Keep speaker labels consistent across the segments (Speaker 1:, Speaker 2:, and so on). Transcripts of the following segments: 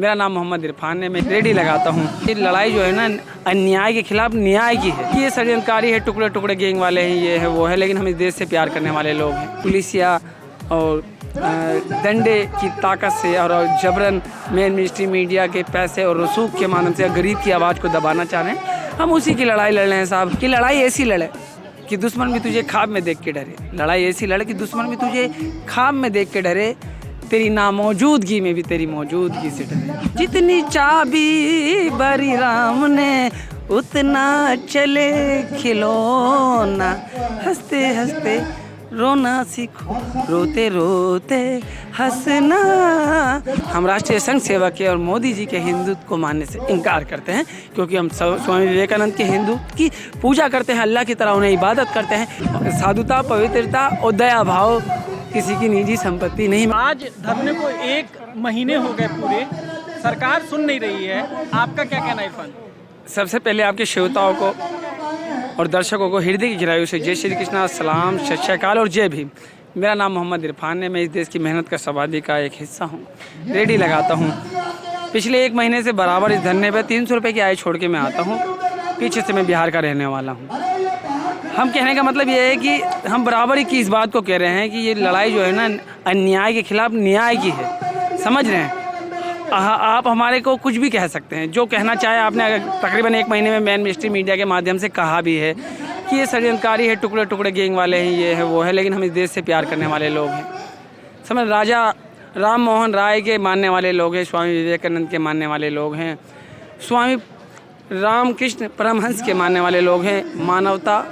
Speaker 1: मेरा नाम मोहम्मद इरफान है। मैं रेडी लगाता हूँ। ये लड़ाई जो है ना अन्याय के खिलाफ न्याय की है। ये षड्यंत्रकारी है, टुकड़े टुकड़े गैंग वाले हैं, ये है वो है, लेकिन हम इस देश से प्यार करने वाले लोग हैं। पुलिसिया और डंडे की ताकत से और जबरन मेन मिनिस्ट्री मीडिया के पैसे और रसूख के माध्यम से गरीब की आवाज़ को दबाना चाह रहे हैं। हम उसी की लड़ाई लड़ रहे हैं साहब। कि लड़ाई ऐसी लड़े कि दुश्मन भी तुझे ख्वाब में देख के डरे। लड़ाई ऐसी लड़े कि दुश्मन भी तुझे ख्वाब में देख के डरे, तेरी नामौजूदगी में भी तेरी मौजूदगी से डरे। जितनी चाबी बरी राम ने उतना चले खिलौना, हंसते हंसते रोना सीखो, रोते रोते हंसना। हम राष्ट्रीय संघ सेवक के और मोदी जी के हिंदुत्व को मानने से इनकार करते हैं, क्योंकि हम स्वामी विवेकानंद के हिंदू की पूजा करते हैं, अल्लाह की तरह उन्हें इबादत करते हैं। साधुता, पवित्रता और दया भाव किसी की निजी संपत्ति नहीं।
Speaker 2: आज धरने को 1 महीने हो गए पूरे, सरकार सुन नहीं रही है, आपका क्या कहना है इरफान?
Speaker 1: सबसे पहले आपके श्रोताओं को और दर्शकों को हृदय की गहराइयों से जय श्री कृष्णा, सलाम, सत श्री अकाल और जय भीम। मेरा नाम मोहम्मद इरफान है। मैं इस देश की मेहनत का आबादी का एक हिस्सा हूँ। रेडी लगाता हूँ। पिछले 1 महीने से बराबर इस धरने पर 300 रुपये की आय छोड़ के मैं आता हूँ। पीछे से मैं बिहार का रहने वाला हूँ। हम कहने का मतलब ये है कि हम बराबरी की इस बात को कह रहे हैं कि ये लड़ाई जो है ना अन्याय के खिलाफ न्याय की है। समझ रहे हैं? आप हमारे को कुछ भी कह सकते हैं, जो कहना चाहे आपने। तकरीबन 1 महीने में मेन मिनिस्ट्री मीडिया के माध्यम से कहा भी है कि ये षड्यंत्रकारी है, टुकड़े टुकड़े गैंग वाले हैं, ये है वो है, लेकिन हम इस देश से प्यार करने वाले लोग हैं। समझ, राजा राम मोहन राय के मानने वाले लोग हैं, स्वामी विवेकानंद के मानने वाले लोग हैं, स्वामी रामकृष्ण परमहंस के मानने वाले लोग हैं, मानवता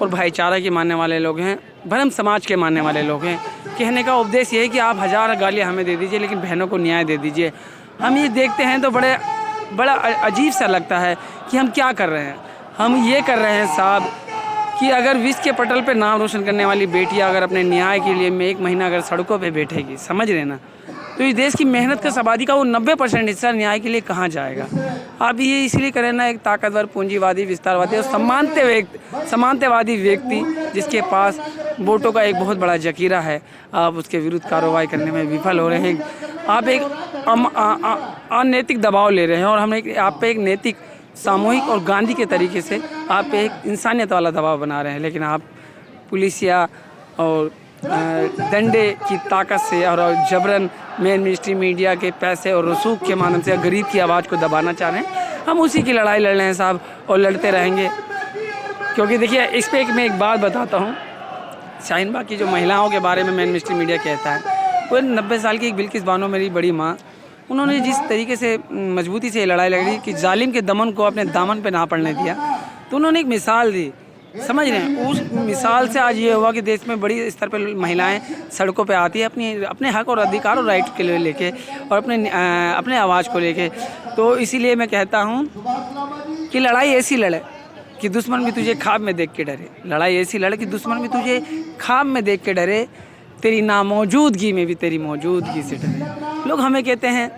Speaker 1: और भाईचारा के मानने वाले लोग हैं, ब्रह्म समाज के मानने वाले लोग हैं। कहने का उपदेश ये है कि आप 1000 गालियाँ हमें दे दीजिए, लेकिन बहनों को न्याय दे दीजिए। हम ये देखते हैं तो बड़ा अजीब सा लगता है कि हम क्या कर रहे हैं। हम ये कर रहे हैं साहब कि अगर विश्व के पटल पे नाम रोशन करने वाली बेटियां अगर अपने न्याय के लिए में 1 महीना अगर सड़कों पे बैठेगी, समझ रहे ना, तो इस देश की मेहनत का आबादी का वो 90% हिस्सा न्याय के लिए कहाँ जाएगा? आप ये इसलिए करें ना, एक ताकतवर पूंजीवादी, विस्तारवादी और समानतावादी व्यक्ति जिसके पास वोटों का एक बहुत बड़ा जखीरा है, आप उसके विरुद्ध कार्रवाई करने में विफल हो रहे हैं। आप एक अनैतिक दबाव ले रहे हैं और हम आप पे एक नैतिक, सामूहिक और गांधी के तरीके से आप पे एक इंसानियत वाला दबाव बना रहे हैं। लेकिन आप पुलिसिया और डंडे की ताकत से और जबरन मेन मिनिस्ट्री मीडिया के पैसे और रसूख के माध्यम से गरीब की आवाज़ को दबाना चाह रहे हैं। हम उसी की लड़ाई लड़ रहे हैं साहब, और लड़ते रहेंगे। क्योंकि देखिए, इस पर मैं एक बात बताता हूँ। शाहीन बाग की जो महिलाओं के बारे में मेन मिनिस्ट्री मीडिया कहता है, वो 90 साल की एक बिल्किस बानो, मेरी बड़ी माँ, उन्होंने जिस तरीके से मजबूती से लड़ाई लड़ी कि जालिम के दमन को अपने दामन पे ना पड़ने दिया, तो उन्होंने एक मिसाल दी। समझ रहे हैं? उस मिसाल से आज ये हुआ कि देश में बड़ी स्तर पर महिलाएं सड़कों पे आती है अपने हक और अधिकार और राइट के लिए लेके और अपने आवाज़ को लेके। तो इसीलिए मैं कहता हूँ कि लड़ाई ऐसी लड़े कि दुश्मन भी तुझे ख्वाब में देख के डरे। लड़ाई ऐसी लड़े कि दुश्मन भी तुझे ख्वाब में देख के डरे, तेरी नामौजूदगी में भी तेरी मौजूदगी से डरे। लोग हमें कहते हैं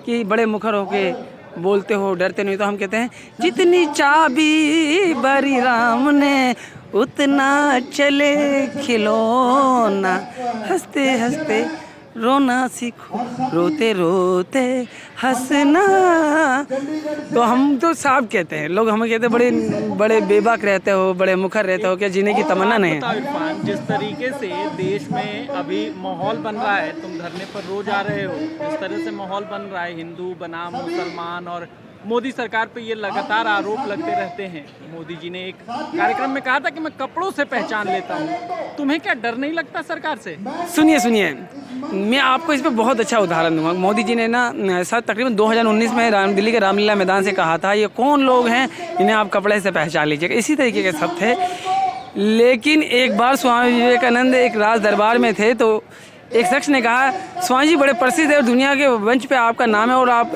Speaker 1: कि बड़े मुखर होके बोलते हो, डरते नहीं, तो हम कहते हैं जितनी चाबी बरी राम ने उतना चले खिलौना, हंसते हंसते रोना सीखो, रोते रोते हंसना। तो हम तो साफ कहते हैं, लोग हमें कहते हैं बड़े बेबाक रहते हो, बड़े मुखर रहते हो, क्या जीने की तमन्ना नहीं है?
Speaker 2: जिस तरीके से देश में अभी माहौल बन रहा है, तुम धरने पर रोज आ रहे हो, जिस तरह से माहौल बन रहा है, हिंदू बनाम मुसलमान, और मोदी सरकार पे ये लगातार आरोप लगते रहते हैं। मोदी जी ने एक कार्यक्रम में कहा था कि मैं कपड़ों से पहचान लेता हूँ। तुम्हें क्या डर नहीं लगता सरकार से?
Speaker 1: सुनिए, मैं आपको इस पर बहुत अच्छा उदाहरण दूंगा। मोदी जी ने ना सर तकरीबन 2019 में दिल्ली के रामलीला मैदान से कहा था, ये कौन लोग हैं इन्हें आप कपड़े से पहचान लीजिएगा। इसी तरीके के सब थे। लेकिन एक बार स्वामी विवेकानंद एक राज दरबार में थे, तो एक शख्स ने कहा, स्वामी जी बड़े प्रसिद्ध है और दुनिया के मंच पे आपका नाम है, और आप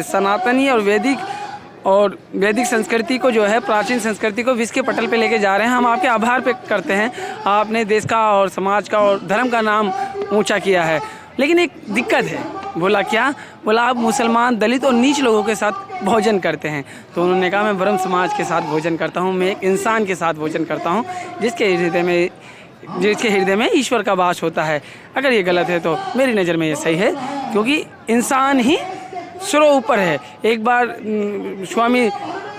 Speaker 1: सनातनी और वैदिक संस्कृति को जो है, प्राचीन संस्कृति को विश्व के पटल पे लेके जा रहे हैं। हम आपके आभार पे करते हैं, आपने देश का और समाज का और धर्म का नाम ऊंचा किया है। लेकिन एक दिक्कत है। बोला क्या? बोला आप मुसलमान, दलित और नीच लोगों के साथ भोजन करते हैं। तो उन्होंने कहा मैं ब्रह्म समाज के साथ भोजन करता हूँ, मैं एक इंसान के साथ भोजन करता हूँ जिसके हृदय में ईश्वर का वास होता है। अगर ये गलत है तो मेरी नज़र में ये सही है, क्योंकि इंसान ही सर्व ऊपर है। एक बार स्वामी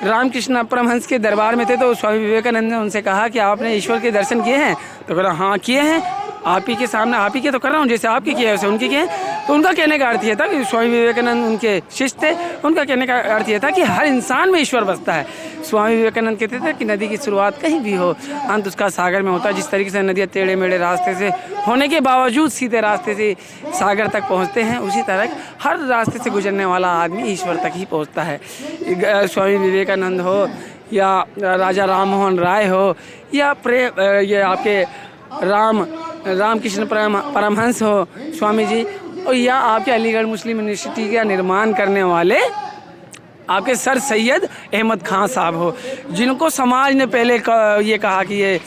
Speaker 1: रामकृष्ण परमहंस के दरबार में थे तो स्वामी विवेकानंद ने उनसे कहा कि आपने ईश्वर के दर्शन किए हैं? तो कहा हाँ किए हैं, आप ही के सामने आप ही के तो कर रहा हूँ, जैसे आपके किए वैसे उनके किए। तो उनका कहने का अर्थ ये था कि स्वामी विवेकानंद उनके शिष्य थे, उनका कहने का अर्थ ये था कि हर इंसान में ईश्वर बसता है। स्वामी विवेकानंद कहते थे कि नदी की शुरुआत कहीं भी हो, अंत उसका सागर में होता है। जिस तरीके से नदियाँ टेढ़े मेढ़े रास्ते से होने के बावजूद सीधे रास्ते से सागर तक पहुँचते हैं, उसी तरह हर रास्ते से गुजरने वाला आदमी ईश्वर तक ही पहुँचता है। स्वामी विवेकानंद हो या राजा राम मोहन राय हो या ये आपके रामकृष्ण परमहंस हो स्वामी जी, और या आपके अलीगढ़ मुस्लिम यूनिवर्सिटी का निर्माण करने वाले आपके सर सैयद अहमद खान साहब हो, जिनको समाज ने पहले ये कहा कि ये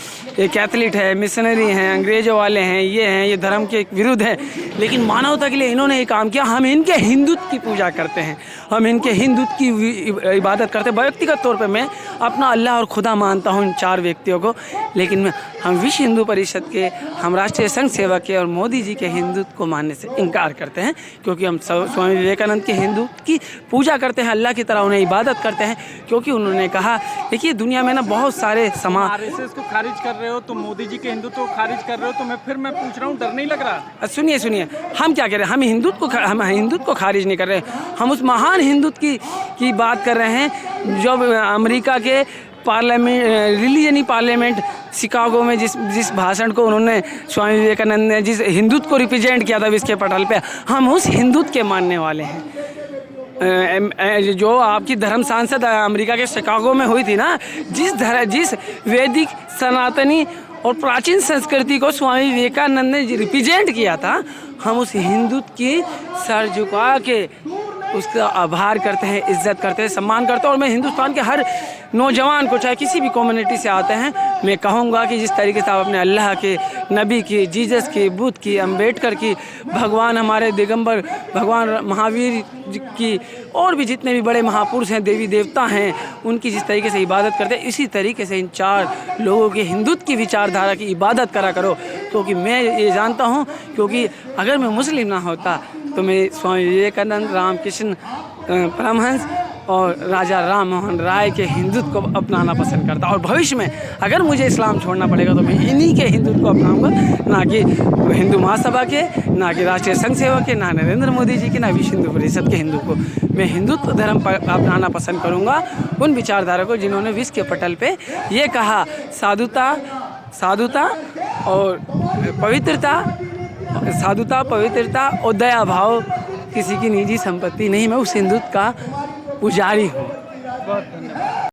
Speaker 1: कैथलिक है, मिशनरी हैं, अंग्रेज़ों वाले हैं, ये धर्म के विरुद्ध है, लेकिन मानवता के लिए इन्होंने ये काम किया। हम इनके हिंदुत्व की पूजा करते हैं, हम इनके हिंदुत्व की इबादत करते हैं। व्यक्तिगत तौर पे मैं अपना अल्लाह और खुदा मानता हूँ इन 4 व्यक्तियों को, लेकिन हम विश्व हिंदू परिषद के, हम राष्ट्रीय संघ सेवक के और मोदी जी के हिंदुत्व को मानने से इनकार करते हैं, क्योंकि हम स्वामी विवेकानंद के हिंदुत्व की पूजा करते हैं, अल्लाह की तरह उन्हें इबादत करते हैं, क्योंकि उन्होंने कहा देखिए दुनिया में ना बहुत सारे
Speaker 2: आरएसएस को खारिज कर रहे हो, तो मोदी जी के हिंदुत्व को खारिज कर रहे हो, तो मैं पूछ रहा हूँ, डर नहीं लग रहा?
Speaker 1: सुनिए, हम क्या कह रहे हैं? हम हिंदुत्व को खारिज नहीं कर रहे, हम उस महान हिंदुत्व की बात कर रहे हैं जो अमेरिका के पार्लियामेंट रिलीजनी पार्लियामेंट शिकागो में जिस भाषण को उन्होंने स्वामी विवेकानंद ने जिस हिंदुत्व को रिप्रेजेंट किया था विश्व के पटल पे, हम उस हिंदुत्व के मानने वाले हैं। जो आपकी धर्म सांसद अमेरिका के शिकागो में हुई थी ना, जिस वैदिक सनातनी और प्राचीन संस्कृति को स्वामी विवेकानंद ने रिप्रेजेंट किया था, हम उस हिंदुत्व की सर झुका के उसका आभार करते हैं, इज्जत करते हैं, सम्मान करते हैं। और मैं हिंदुस्तान के हर नौजवान को, चाहे किसी भी कम्युनिटी से आते हैं, मैं कहूँगा कि जिस तरीके से आप अपने अल्लाह के, नबी की, जीसस की, बुद्ध की, अम्बेडकर की, भगवान हमारे दिगंबर भगवान महावीर की, और भी जितने भी बड़े महापुरुष हैं, देवी देवता हैं, उनकी जिस तरीके से इबादत करते हैं, इसी तरीके से इन 4 लोगों के हिंदुत्व की विचारधारा की इबादत करा करो। क्योंकि मैं ये जानता हूँ, क्योंकि अगर मैं मुस्लिम ना होता तो मैं स्वामी विवेकानंद, रामकृष्ण परमहंस और राजा राम मोहन राय के हिंदुत्व को अपनाना पसंद करता। और भविष्य में अगर मुझे इस्लाम छोड़ना पड़ेगा तो मैं इन्हीं के हिंदुत्व को अपनाऊंगा, ना कि हिंदू महासभा के, ना कि राष्ट्रीय संघ सेवक के, ना नरेंद्र मोदी जी के, ना विश्व हिंदू परिषद के हिंदू को। मैं हिंदुत्व धर्म पर अपनाना पसंद करूँगा, उन विचारधारा को जिन्होंने विश्व के पटल पर ये कहा साधुता और पवित्रता और दया भाव किसी की निजी संपत्ति नहीं। मैं उस हिंदुत्व का पुजारी हूँ।
Speaker 2: बहुत धन्यवाद।